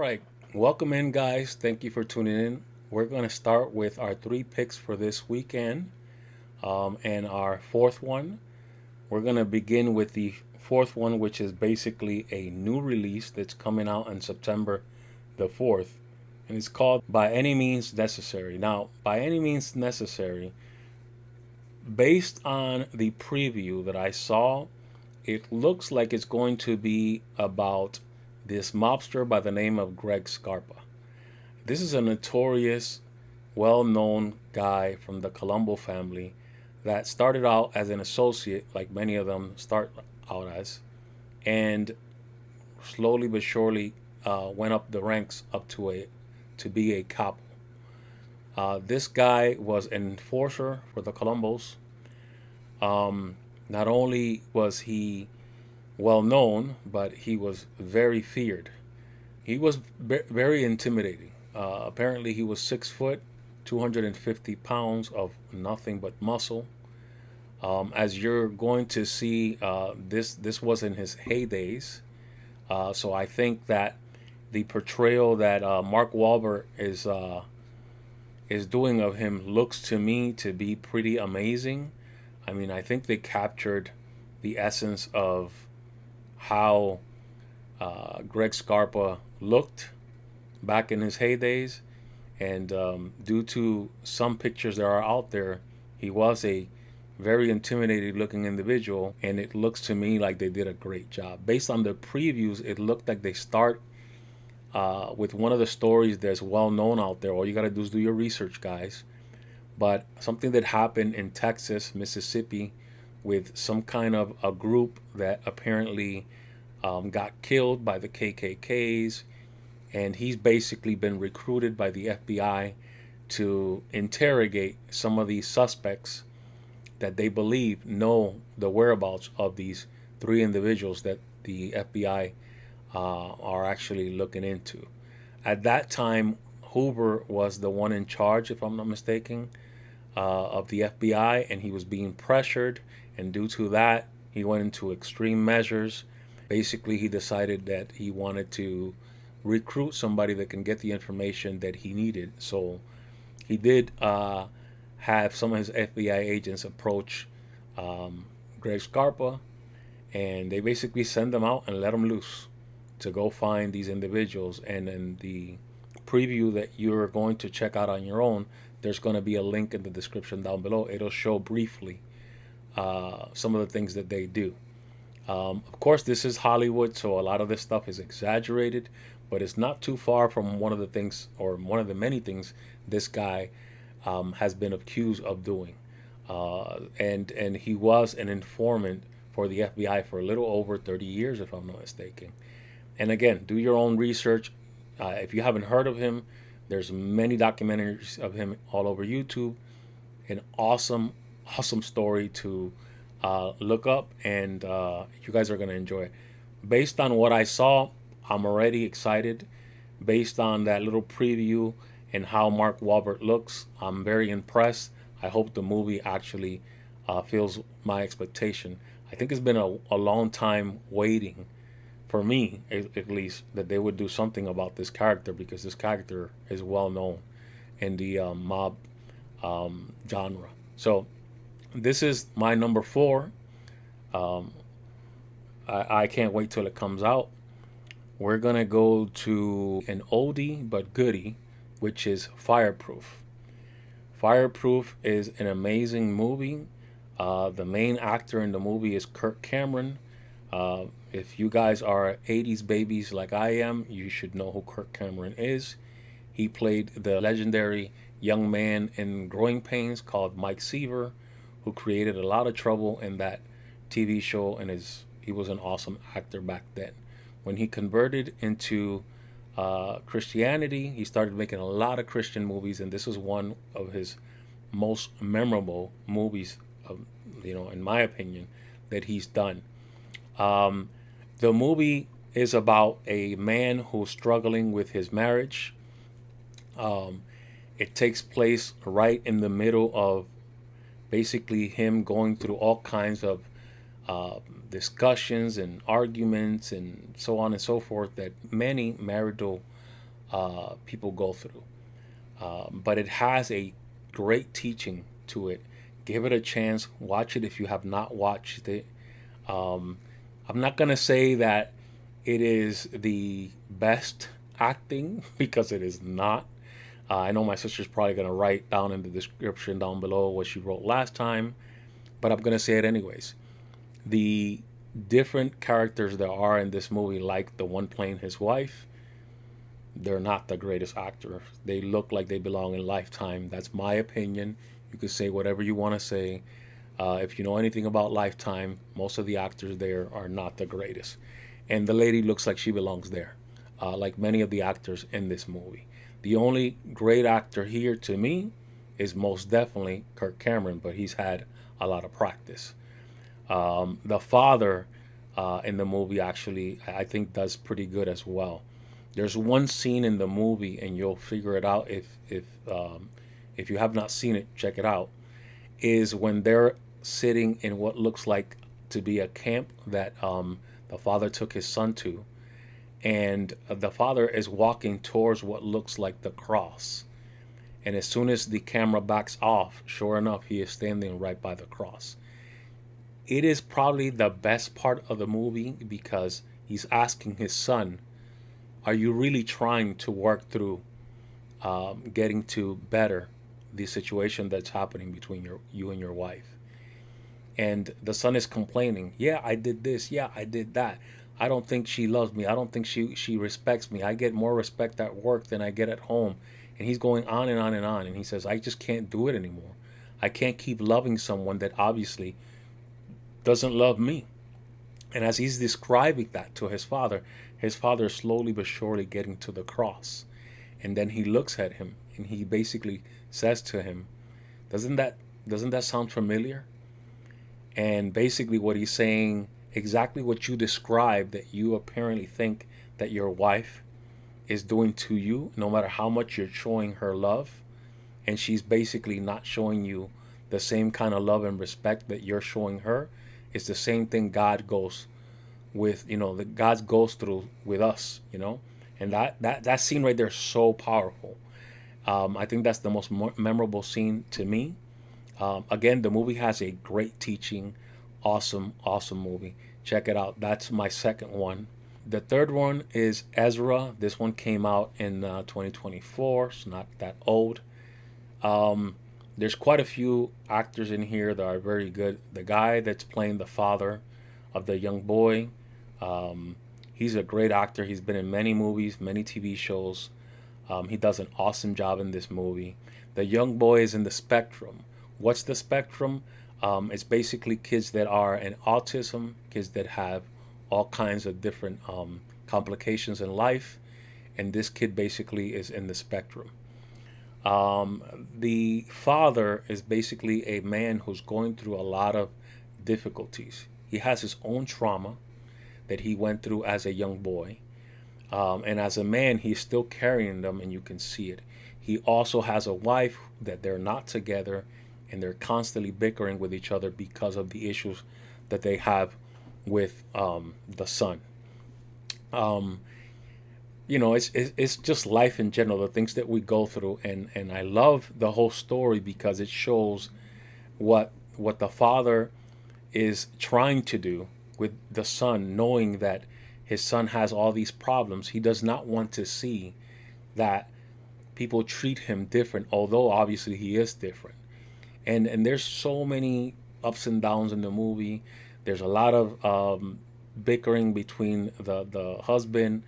right. Welcome in, guys. Thank you for tuning in. We're going to start with our three picks for this weekend. And our fourth one, we're going to begin with the fourth one, which is basically a new release that's coming out on September the 4th. And it's called By Any Means Necessary. Now, By Any Means Necessary, based on the preview that I saw, it looks like it's going to be about this mobster by the name of Greg Scarpa. This is a notorious, well known guy from the Colombo family that started out as an associate, like many of them start out as, and slowly but surely went up the ranks up to be a capo. This guy was an enforcer for the Colombos. Not only was he well known, but he was very feared. He was very intimidating. Apparently, he was 6 foot, 250 pounds of nothing but muscle. As you're going to see, this was in his heydays. So I think that the portrayal that Mark Wahlberg is doing of him looks to me to be pretty amazing. I mean, I think they captured the essence of how Greg Scarpa looked back in his heydays. And due to some pictures that are out there, he was a very intimidating looking individual. And it looks to me like they did a great job. Based on the previews, it looked like they start with one of the stories that's well known out there. All you got to do is do your research, guys. But something that happened in Texas, Mississippi, with some kind of a group that apparently got killed by the KKKs, and he's basically been recruited by the FBI to interrogate some of these suspects that they believe know the whereabouts of these three individuals that the FBI are actually looking into. At that time, Hoover was the one in charge, if I'm not mistaken, of the FBI, and he was being pressured, and due to that, he went into extreme measures. Basically, he decided that he wanted to recruit somebody that can get the information that he needed. So he did have some of his FBI agents approach Greg Scarpa, and they basically send them out and let them loose to go find these individuals. And in the preview that you're going to check out on your own, there's going to be a link in the description down below. It'll show briefly some of the things that they do. Of course, this is Hollywood, so a lot of this stuff is exaggerated, but it's not too far from one of the things, or one of the many things, this guy has been accused of doing. And he was an informant for the FBI for a little over 30 years, if I'm not mistaken. And again, do your own research. If you haven't heard of him, there's many documentaries of him all over YouTube. An awesome, awesome story to look up, and you guys are going to enjoy it. Based on what I saw, I'm already excited. Based on that little preview and how Mark Wahlberg looks, I'm very impressed. I hope the movie actually fills my expectation. I think it's been a long time waiting, for me at least, that they would do something about this character, because this character is well known in the mob genre. So this is my number four. Um, I can't wait till it comes out. We're gonna go to an oldie but goodie, which is Fireproof. Fireproof is an amazing movie. The main actor in the movie is Kirk Cameron. If you guys are 80s babies like I am, you should know who Kirk Cameron is. He played the legendary young man in Growing Pains called Mike Seaver, who created a lot of trouble in that TV show, and he was an awesome actor back then. When he converted into Christianity, he started making a lot of Christian movies, and this is one of his most memorable movies, in my opinion, that he's done. The movie is about a man who's struggling with his marriage. Um, it takes place right in the middle of basically him going through all kinds of discussions and arguments and so on and so forth that many marital people go through. But it has a great teaching to it. Give it a chance. Watch it if you have not watched it. Um, I'm not going to say that it is the best acting because it is not. I know my sister's probably going to write down in the description down below what she wrote last time, but I'm going to say it anyways. The different characters there are in this movie, like the one playing his wife, they're not the greatest actors. They look like they belong in Lifetime. That's my opinion. You can say whatever you want to say. If you know anything about Lifetime, most of the actors there are not the greatest. And the lady looks like she belongs there, like many of the actors in this movie. The only great actor here to me is most definitely Kirk Cameron, but he's had a lot of practice. The father in the movie actually, I think, does pretty good as well. There's one scene in the movie, and you'll figure it out if you have not seen it, check it out. Is when they're sitting in what looks like to be a camp that the father took his son to, and the father is walking towards what looks like the cross. And as soon as the camera backs off, sure enough, he is standing right by the cross. It is probably the best part of the movie because he's asking his son, "Are you really trying to work through getting to better the situation that's happening between you and your wife?" And the son is complaining, "Yeah, I did this. Yeah, I did that. I don't think she loves me. I don't think she respects me. I get more respect at work than I get at home." And he's going on and on and on. And he says, "I just can't do it anymore. I can't keep loving someone that obviously doesn't love me." And as he's describing that to his father is slowly but surely getting to the cross. And then he looks at him and he basically says to him, "Doesn't that sound familiar?" And basically what he's saying, exactly what you described, that you apparently think that your wife is doing to you, no matter how much you're showing her love, and she's basically not showing you the same kind of love and respect that you're showing her. It's the same thing God goes with, that God goes through with us. And that scene right there is so powerful. I think that's the most memorable scene to me. Again, the movie has a great teaching. Awesome, awesome movie. Check it out. That's my second one. The third one is Ezra. This one came out in 2024. It's not that old. Um, there's quite a few actors in here that are very good. The guy that's playing the father of the young boy, um, he's a great actor. He's been in many movies, many TV shows. He does an awesome job in this movie. The young boy is in the spectrum. What's the spectrum? It's basically kids that are in autism, kids that have all kinds of different complications in life, and this kid basically is in the spectrum. The father is basically a man who's going through a lot of difficulties. He has his own trauma that he went through as a young boy. And as a man, he's still carrying them, and you can see it. He also has a wife that they're not together, and they're constantly bickering with each other because of the issues that they have with the son. Um, it's just life in general, the things that we go through, and I love the whole story because it shows what the father is trying to do with the son, knowing that his son has all these problems. He does not want to see that people treat him different, although obviously he is different. And there's so many ups and downs in the movie. There's a lot of bickering between the husband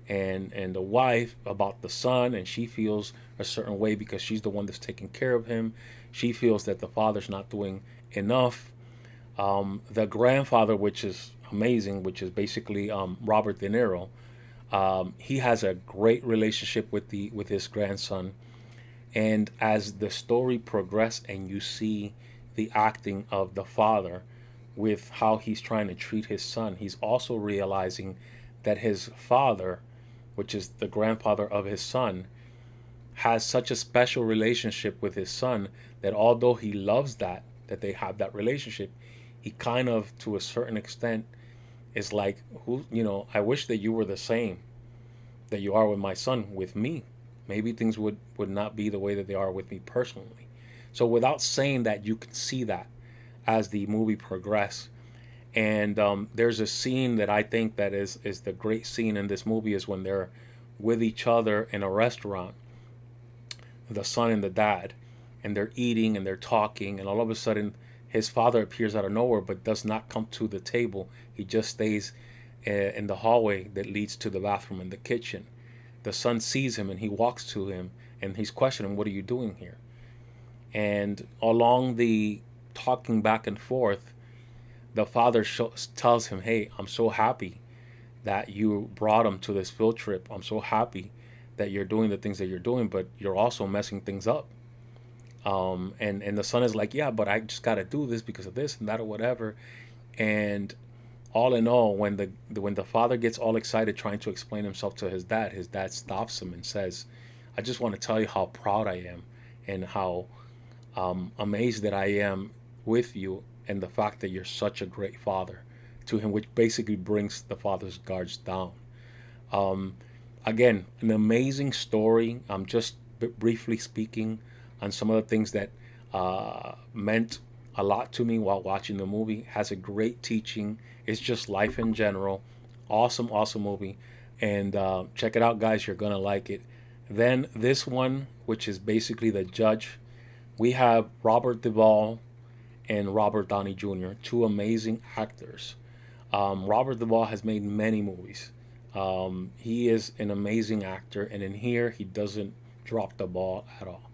and the wife about the son, and she feels a certain way because she's the one that's taking care of him. She feels that the father's not doing enough. The grandfather, which is amazing, which is basically Robert De Niro, he has a great relationship with his grandson. And as the story progresses and you see the acting of the father with how he's trying to treat his son, he's also realizing that his father, which is the grandfather of his son, has such a special relationship with his son that although he loves that they have that relationship, he kind of, to a certain extent, is like, I wish that you were the same. that you are with my son with me. Maybe things would not be the way that they are with me personally. So without saying that, you can see that as the movie progresses. And there's a scene that I think that is the great scene in this movie is when they're with each other in a restaurant, the son and the dad, and they're eating and they're talking, and all of a sudden his father appears out of nowhere but does not come to the table. He just stays in the hallway that leads to the bathroom and the kitchen. The son sees him and he walks to him and he's questioning, "What are you doing here?" And along the talking back and forth, the father tells him, "Hey, I'm so happy that you brought him to this field trip. I'm so happy that you're doing the things that you're doing, but you're also messing things up." And the son is like, "Yeah, but I just got to do this because of this and that or whatever." And all in all, when the father gets all excited trying to explain himself to his dad stops him and says, "I just want to tell you how proud I am and how amazed that I am with you and the fact that you're such a great father," to him, which basically brings the father's guards down. Um, Again, an amazing story. Just briefly speaking on some of the things that meant a lot to me while watching the movie. Has a great teaching. It's just life in general. Awesome, awesome movie. And check it out, guys. You're going to like it. Then this one, which is basically the judge, we have Robert Duvall and Robert Downey Jr., two amazing actors. Robert Duvall has made many movies. He is an amazing actor, and in here, he doesn't drop the ball at all.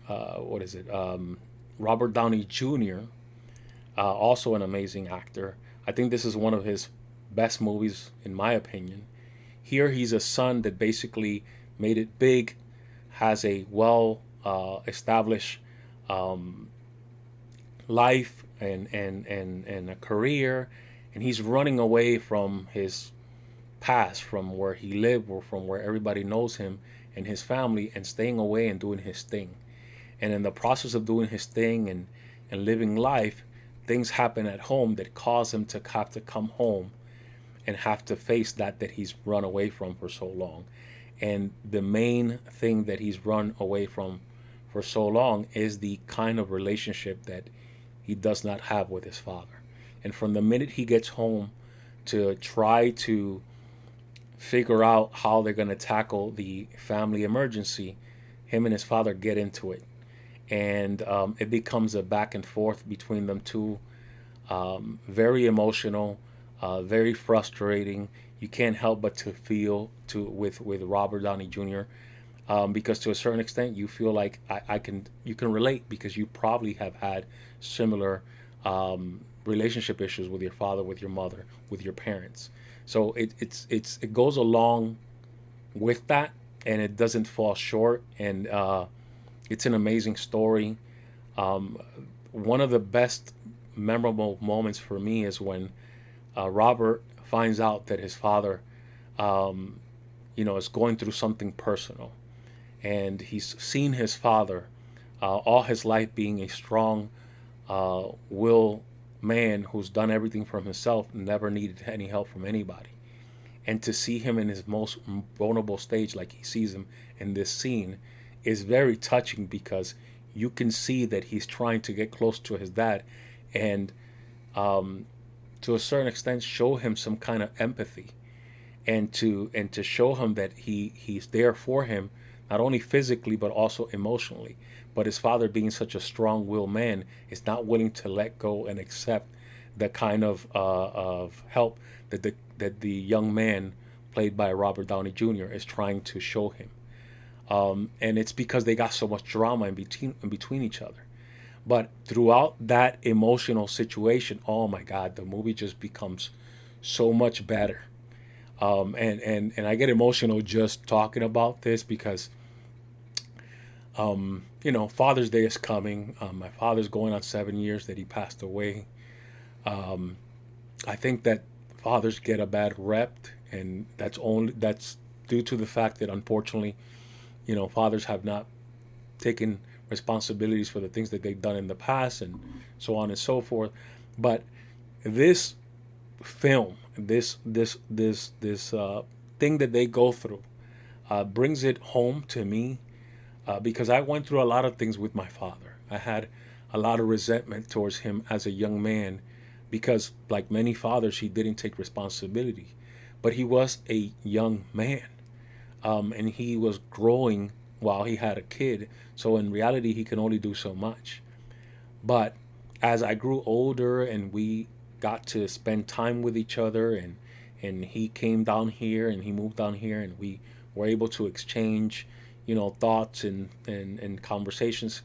What is it? Robert Downey Jr., also an amazing actor. I think this is one of his best movies, in my opinion. Here, he's a son that basically made it big, has a well established um, life and a career, and he's running away from his past, from where he lived or from where everybody knows him and his family, and staying away and doing his thing. And in the process of doing his thing and living life, things happen at home that cause him to have to come home and have to face that he's run away from for so long. And the main thing that he's run away from for so long is the kind of relationship that he does not have with his father. And from the minute he gets home to try to figure out how they're going to tackle the family emergency, him and his father get into it. And it becomes a back and forth between them two. Very emotional, very frustrating. You can't help but to feel with Robert Downey Jr. Because to a certain extent you feel like you can relate because you probably have had similar relationship issues with your father, with your mother, with your parents. So it goes along with that, and it doesn't fall short. And it's an amazing story. Um, One of the best memorable moments for me is when Robert finds out that his father, um, is going through something personal, and he's seen his father all his life being a strong will man who's done everything for himself, never needed any help from anybody. And to see him in his most vulnerable stage, like he sees him in this scene, is very touching because you can see that he's trying to get close to his dad and um, to a certain extent show him some kind of empathy and to show him that he's there for him, not only physically but also emotionally. But his father, being such a strong-willed man, is not willing to let go and accept the kind of help that the young man, played by Robert Downey Jr., is trying to show him. And it's because they got so much drama in between each other. But throughout that emotional situation, oh my God, the movie just becomes so much better. And I get emotional just talking about this because Father's Day is coming. My father's going on 7 years that he passed away. Um, I think that fathers get a bad rep, and that's due to the fact that unfortunately, fathers have not taken responsibilities for the things that they've done in the past, and so on and so forth. But this film, this thing that they go through brings it home to me, because I went through a lot of things with my father. I had a lot of resentment towards him as a young man because, like many fathers, he didn't take responsibility. But he was a young man, and he was growing while he had a kid. So in reality, he can only do so much. But as I grew older and we got to spend time with each other, and he came down here and he moved down here, and we were able to exchange, thoughts and conversations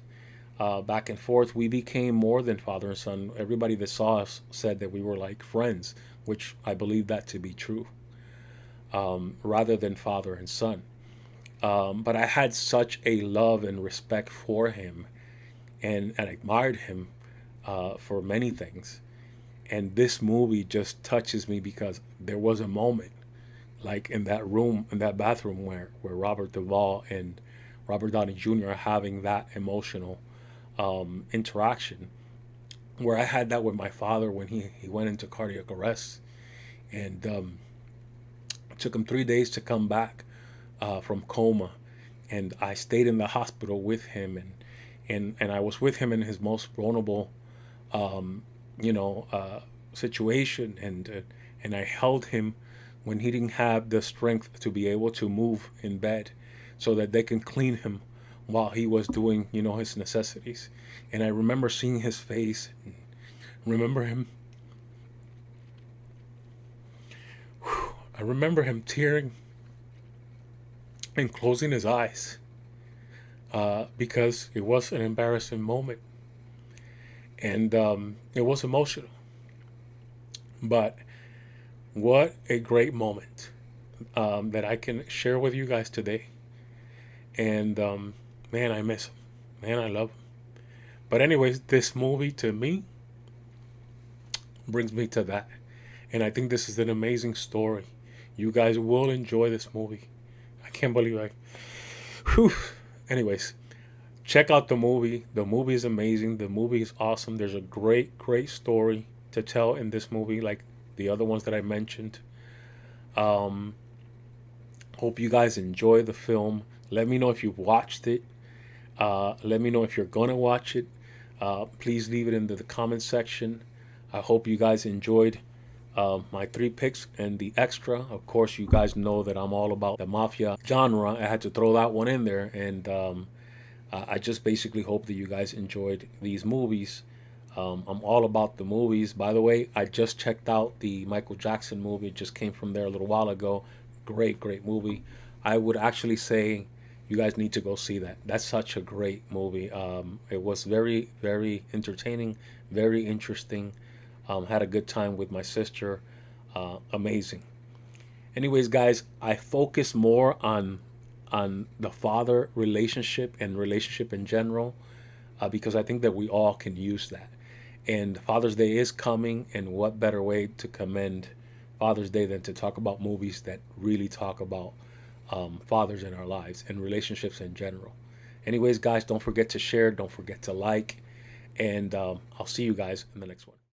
back and forth, we became more than father and son. Everybody that saw us said that we were like friends, which I believe that to be true, rather than father and son. But I had such a love and respect for him, and admired him for many things. And this movie just touches me because there was a moment, like in that room, in that bathroom, where Robert Duvall and Robert Downey Jr. are having that emotional interaction, where I had that with my father when he went into cardiac arrest. And it took him 3 days to come back from coma. And I stayed in the hospital with him, and I was with him in his most vulnerable um, you know, situation, and I held him when he didn't have the strength to be able to move in bed, so that they can clean him while he was doing, his necessities. And I remember seeing his face, remember him, I remember him tearing and closing his eyes, because it was an embarrassing moment, and it was emotional. But what a great moment that I can share with you guys today. And man, I miss him. Man, I love him. But anyways, this movie to me brings me to that. And I think this is an amazing story. You guys will enjoy this movie. I can't believe I. Whew. Anyways, check out the movie. The movie is amazing. The movie is awesome. There's a great, great story to tell in this movie, like the other ones that I mentioned. Um, Hope you guys enjoy the film. Let me know if you've watched it. Let me know if you're gonna watch it. Please leave it in the comment section. I hope you guys enjoyed my three picks and the extra. Of course, you guys know that I'm all about the mafia genre. I had to throw that one in there, and I just basically hope that you guys enjoyed these movies. I'm all about the movies. By the way, I just checked out the Michael Jackson movie. It just came from there a little while ago. Great, great movie. I would actually say you guys need to go see that. That's such a great movie. It was very, very entertaining, very interesting. Had a good time with my sister. Amazing. Anyways, guys, I focus more on the father relationship and relationship in general, because I think that we all can use that. And Father's Day is coming, and what better way to commend Father's Day than to talk about movies that really talk about fathers in our lives and relationships in general. Anyways, guys, don't forget to share, don't forget to like, and I'll see you guys in the next one.